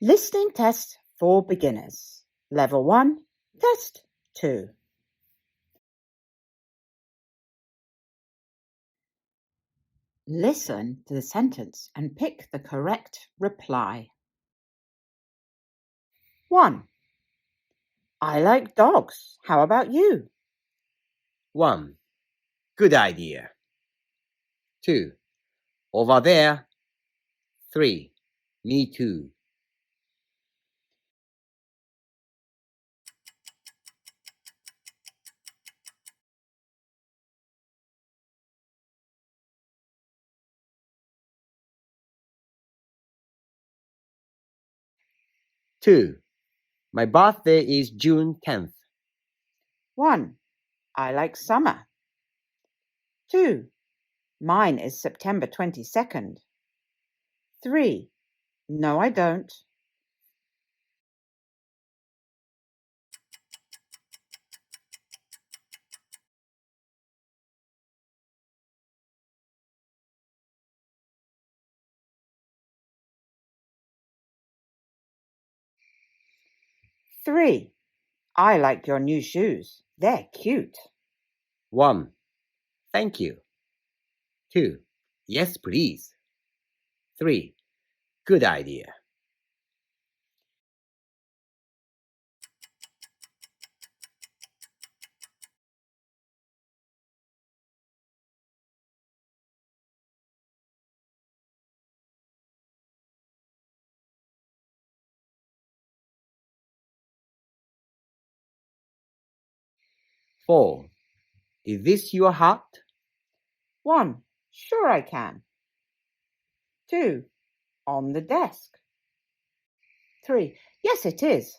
Listening test for beginners. Level 1, test 2. Listen to the sentence and pick the correct reply. 1. I like dogs. How about you? 1. Good idea. 2. Over there. 3. Me too. 2. My birthday is June 10th. 1. I like summer. 2. Mine is September 22nd. 3. No, I don't. 3. I like your new shoes. They're cute. 1. Thank you. 2. Yes, please. 3. Good idea. Four. Is this your hat? 1. Sure I can. 2. On the desk. 3. Yes, it is.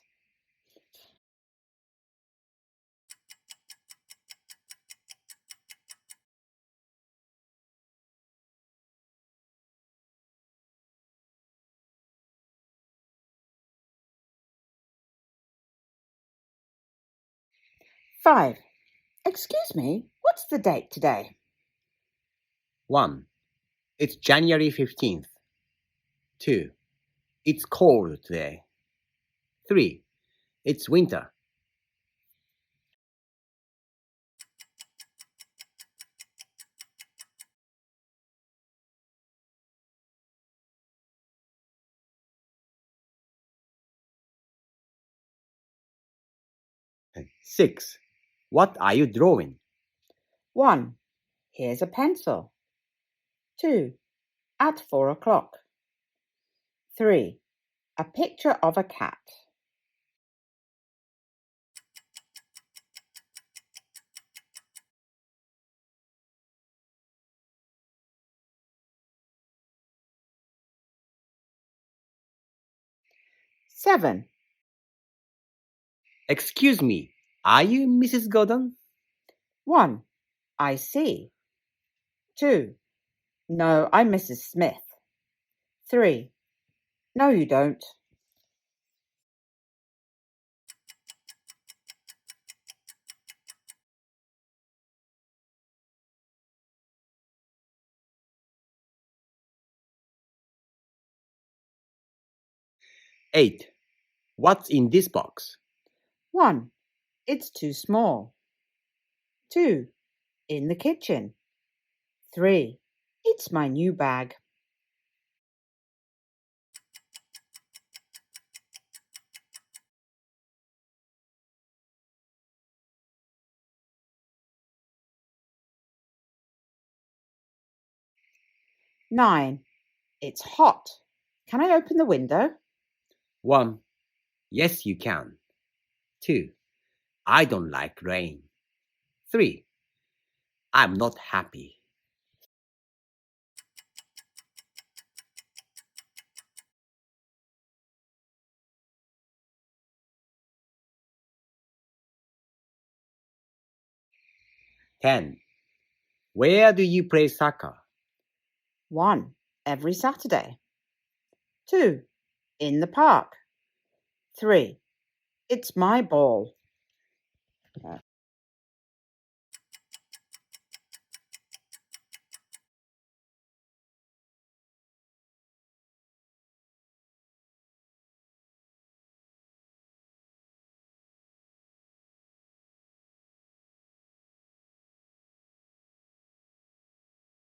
5. Excuse me, what's the date today? 1. It's January 15th. 2. It's cold today. 3. It's winter. 6. What are you drawing? 1. Here's a pencil. 2. At 4 o'clock. 3. A picture of a cat. 7. Excuse me, are you Mrs. Gordon? 1. I see. 2. No, I'm Mrs. Smith. 3. No, you don't. 8. What's in this box? 1. It's too small. 2. In the kitchen. 3. It's my new bag. 9. It's hot. Can I open the window? 1. Yes, you can. 2. I don't like rain. 3. I'm not happy. 10. Where do you play soccer? 1. Every Saturday. 2. In the park. 3. It's my ball.